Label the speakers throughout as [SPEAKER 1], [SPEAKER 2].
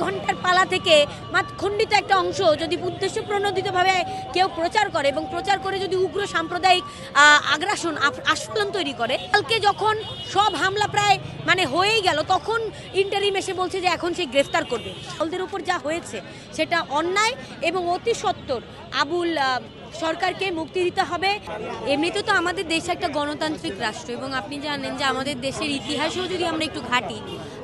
[SPEAKER 1] ঘন্টার পালা থেকে মাত্র খণ্ডিত একটা অংশ যদি উদ্দেশ্য প্রণোদিতভাবে কেউ প্রচার করে এবং প্রচার করে যদি উগ্র সাম্প্রদায়িক আগ্রাসন আস্ফালন তৈরি করে, কালকে যখন সব হামলা প্রায় হয়েই গেল, তখন ইন্টারিম এসে বলছে যে এখন সে গ্রেফতার করবে। ওদের উপর যা হয়েছে সেটা অন্যায় এবং অতি সত্বর আবুল সরকারকে মুক্তি দিতে হবে। এমনিতে তো আমাদের দেশ একটা গণতান্ত্রিক রাষ্ট্র এবং আপনি জানেন যে আমাদের দেশের ইতিহাসেও যদি আমরা একটু ঘাঁটি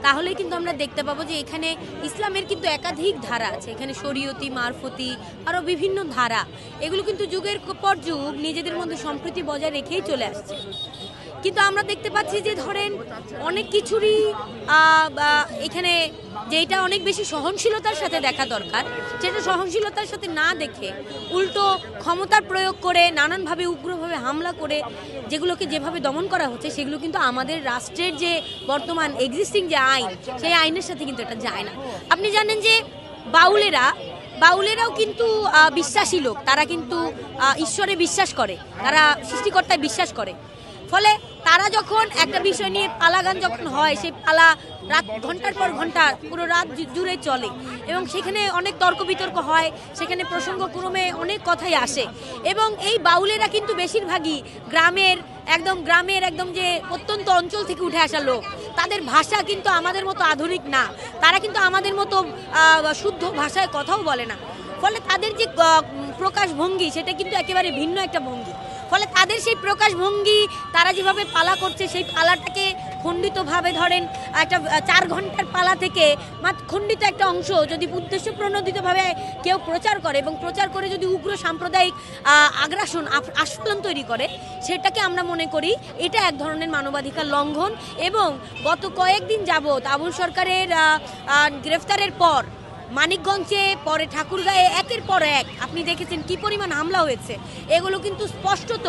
[SPEAKER 1] তাহলে কিন্তু আমরা দেখতে পাবো যে এখানে ইসলামের কিন্তু একাধিক ধারা আছে। এখানে শরীয়তি, মারফতি, আরও বিভিন্ন ধারা, এগুলো কিন্তু যুগের পর যুগ নিজেদের মধ্যে সম্প্রীতি বজায় রেখেই চলে আসছে। কিন্তু আমরা দেখতে পাচ্ছি যে ধরেন অনেক কিছুরই এখানে যেটা অনেক বেশি সহনশীলতার সাথে দেখা দরকার, সেটা সহনশীলতার সাথে না দেখে উল্টো ক্ষমতার প্রয়োগ করে নানানভাবে উগ্রভাবে হামলা করে যেগুলোকে যেভাবে দমন করা হচ্ছে, সেগুলো কিন্তু আমাদের রাষ্ট্রের যে বর্তমান এক্সিস্টিং যে আইন, সেই আইনের সাথে কিন্তু এটা যায় না। আপনি জানেন যে বাউলেরাও কিন্তু বিশ্বাসী লোক, তারা কিন্তু ঈশ্বরে বিশ্বাস করে, তারা সৃষ্টিকর্তায় বিশ্বাস করে। ফলে তারা যখন একটা বিষয় নিয়ে পালা গান যখন হয়, সেই পালা রাত ঘন্টার পর ঘন্টা পুরো রাত জুড়ে চলে এবং সেখানে অনেক তর্ক বিতর্ক হয়, সেখানে প্রসঙ্গক্রমে অনেক কথাই আসে। এবং এই বাউলেরা কিন্তু বেশিরভাগই গ্রামের একদম যে প্রত্যন্ত অঞ্চল থেকে উঠে আসা লোক। তাদের ভাষা কিন্তু আমাদের মতো আধুনিক না, তারা কিন্তু আমাদের মতো শুদ্ধ ভাষায় কথাও বলে না। ফলে তাদের যে প্রকাশভঙ্গি সেটা কিন্তু একেবারে ভিন্ন একটা ভঙ্গি। ফলে তাদের সেই প্রকাশভঙ্গি, তারা যেভাবে পালা করছে, সেই পালাটাকে খণ্ডিতভাবে ধরেন একটা 4 ঘন্টার পালা থেকে মাত্র খণ্ডিত একটা অংশ যদি উদ্দেশ্য প্রণোদিতভাবে কেউ প্রচার করে এবং প্রচার করে যদি উগ্র সাম্প্রদায়িক আগ্রাসন আস্ফালন তৈরি করে, সেটাকে আমরা মনে করি এটা এক ধরনের মানবাধিকার লঙ্ঘন। এবং গত কয়েকদিন যাবৎ আবুল সরকারের গ্রেফতারের পর মানিকগঞ্জে, পরে ঠাকুরগাঁয়ে একের পর এক আপনি দেখেছেন কি পরিমাণ হামলা হয়েছে। এগুলো কিন্তু স্পষ্টত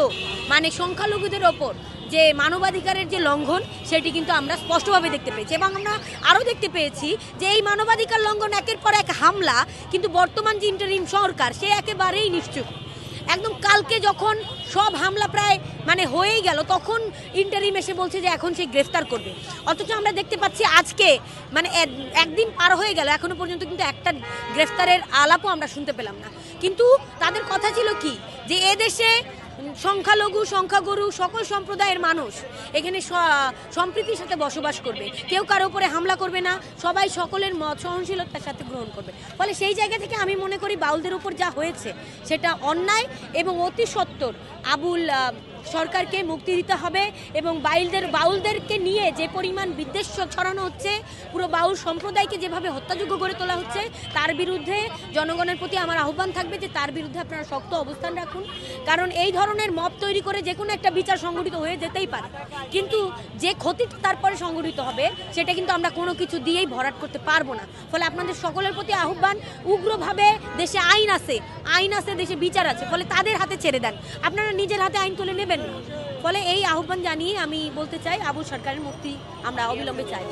[SPEAKER 1] সংখ্যালঘুদের ওপর যে মানবাধিকারের যে লঙ্ঘন, সেটি কিন্তু আমরা স্পষ্টভাবে দেখতে পেয়েছি। এবং আমরা আরও দেখতে পেয়েছি যে এই মানবাধিকার লঙ্ঘন একের পর এক হামলা কিন্তু বর্তমান যে ইন্টারিম সরকার, সে একেবারেই নিশ্চুপ। একদম কালকে যখন সব হামলা প্রায় হয়েই গেল, তখন ইন্টারিম এসে বলছে যে এখন সে গ্রেফতার করবে। অথচ আমরা দেখতে পাচ্ছি আজকে একদিন পার হয়ে গেল, এখনো পর্যন্ত কিন্তু একটা গ্রেফতারের আলাপও আমরা শুনতে পেলাম না। কিন্তু তাদের কথা ছিল কি, যে এদেশে সংখ্যালঘু, সংখ্যাগুরু সকল সম্প্রদায়ের মানুষ এখানে সম্প্রীতির সাথে বসবাস করবে, কেউ কারো উপরে হামলা করবে না, সবাই সকলের মত সহনশীলতার সাথে গ্রহণ করবে। ফলে সেই জায়গা থেকে আমি মনে করি বাউলদের উপর যা হয়েছে সেটা অন্যায় এবং অতি সত্বর আবুল সরকারকে মুক্তি দিতে হবে। এবং বাউলদেরকে নিয়ে যে পরিমাণ বিদ্বেষ ছড়ানো হচ্ছে, পুরো বাউল সম্প্রদায়কে যেভাবে হত্যাযোগ্য গড়ে তোলা হচ্ছে, তার বিরুদ্ধে জনগণের প্রতি আমার আহ্বান থাকবে যে তার বিরুদ্ধে আপনারা শক্ত অবস্থান রাখুন। কারণ এই ধরনের মব তৈরি করে যে কোনো একটা বিচার সংগঠিত হয়ে যেতেই পারে, কিন্তু যে ক্ষতিটা তারপরে সংগঠিত হবে সেটা কিন্তু আমরা কোনো কিছু দিয়েই ভরাট করতে পারবো না। ফলে আপনাদের সকলের প্রতি আহ্বান, উগ্রভাবে দেশে আইন আছে, দেশে বিচার আছে, ফলে তাদের হাতে ছেড়ে দেন, আপনারা নিজের হাতে আইন তুলে নেবেন না। ফলে এই আহ্বান জানিয়ে আমি বলতে চাই, আবুল সরকারের মুক্তি আমরা অবিলম্বে চাই।